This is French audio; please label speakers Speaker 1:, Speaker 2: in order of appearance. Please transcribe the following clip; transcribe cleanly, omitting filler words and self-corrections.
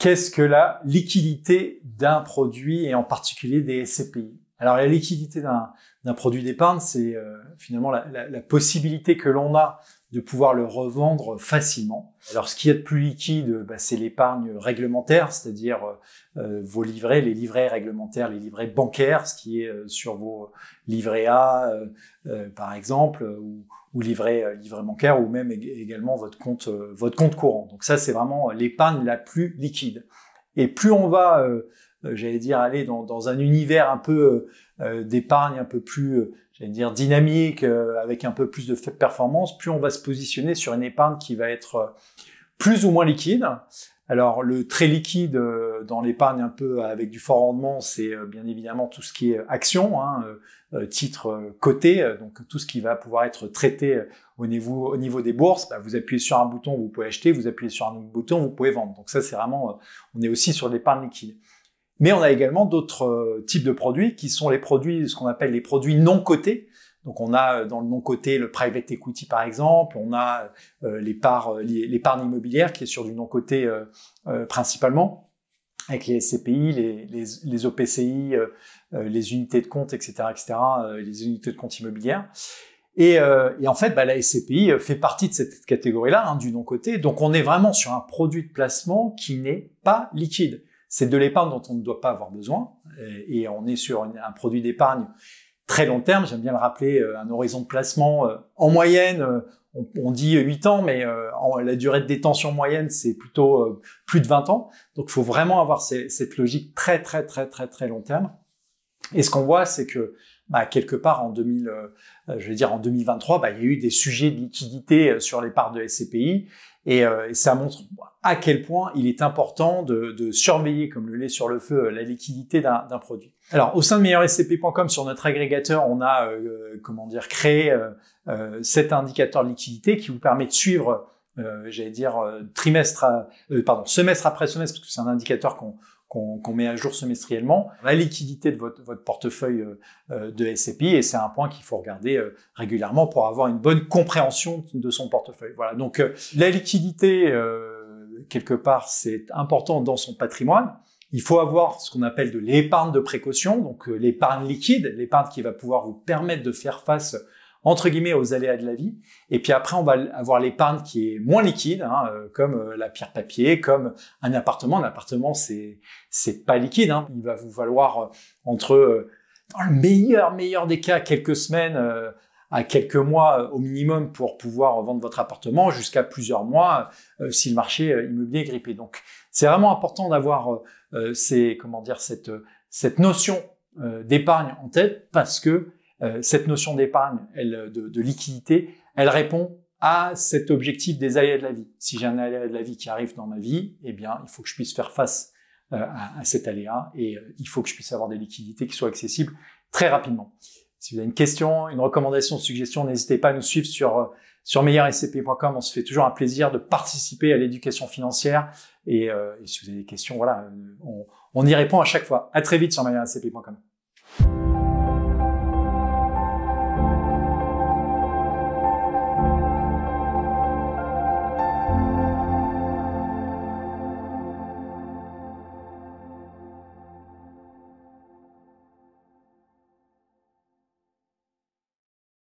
Speaker 1: Qu'est-ce que la liquidité d'un produit et en particulier des SCPI? Alors la liquidité d'un produit d'épargne, c'est finalement la possibilité que l'on a de pouvoir le revendre facilement. Alors ce qui est de plus liquide, c'est l'épargne réglementaire, c'est-à-dire vos livrets, les livrets réglementaires, les livrets bancaires, ce qui est sur vos livrets A par exemple, ou livret bancaire, ou même également votre compte courant. Donc ça, c'est vraiment l'épargne la plus liquide. Et plus on va, j'allais dire, aller dans un univers un peu d'épargne un peu plus, j'allais dire, dynamique, avec un peu plus de performance, plus on va se positionner sur une épargne qui va être plus ou moins liquide. Alors le très liquide dans l'épargne un peu avec du fort rendement, c'est bien évidemment tout ce qui est action, titres cotés, donc tout ce qui va pouvoir être traité au niveau des bourses. Vous appuyez sur un bouton, vous pouvez acheter, vous appuyez sur un autre bouton, vous pouvez vendre. Donc ça, c'est vraiment, on est aussi sur l'épargne liquide. Mais on a également d'autres types de produits qui sont les produits, ce qu'on appelle les produits non cotés. Donc on a dans le non coté le private equity par exemple, on a l'épargne immobilière qui est sur du non coté principalement, avec les SCPI, les OPCI, les unités de compte, etc., les unités de compte immobilières. Et en fait, la SCPI fait partie de cette catégorie-là, du non coté. Donc on est vraiment sur un produit de placement qui n'est pas liquide. C'est de l'épargne dont on ne doit pas avoir besoin, et on est sur un produit d'épargne très long terme. J'aime bien le rappeler, un horizon de placement en moyenne, on dit 8 ans, mais la durée de détention moyenne, c'est plutôt plus de 20 ans. Donc il faut vraiment avoir cette logique très long terme. Et ce qu'on voit, c'est que quelque part en 2023, il y a eu des sujets de liquidité sur les parts de SCPI, et ça montre à quel point il est important de surveiller comme le lait sur le feu la liquidité d'un produit. Alors au sein de meilleurscp.com, sur notre agrégateur, on a créé cet indicateur de liquidité qui vous permet de suivre semestre après semestre, parce que c'est un indicateur qu'on met à jour semestriellement, la liquidité de votre portefeuille de SCPI, et c'est un point qu'il faut regarder régulièrement pour avoir une bonne compréhension de son portefeuille. Voilà, donc la liquidité, quelque part, c'est important dans son patrimoine. Il faut avoir ce qu'on appelle de l'épargne de précaution, donc l'épargne liquide, l'épargne qui va pouvoir vous permettre de faire face entre guillemets aux aléas de la vie. Et puis après, on va avoir l'épargne qui est moins liquide, comme la pierre papier, comme un appartement. Un appartement, c'est pas liquide, il va vous falloir entre, dans le meilleur des cas, quelques semaines à quelques mois au minimum pour pouvoir vendre votre appartement, jusqu'à plusieurs mois si le marché immobilier est grippé. Donc c'est vraiment important d'avoir cette notion d'épargne en tête, parce que cette notion d'épargne, de liquidité, elle répond à cet objectif des aléas de la vie. Si j'ai un aléa de la vie qui arrive dans ma vie, eh bien, il faut que je puisse faire face à cet aléa, et il faut que je puisse avoir des liquidités qui soient accessibles très rapidement. Si vous avez une question, une recommandation, une suggestion, n'hésitez pas à nous suivre sur meilleurscp.com. On se fait toujours un plaisir de participer à l'éducation financière, et si vous avez des questions, on y répond à chaque fois. À très vite sur meilleurscp.com.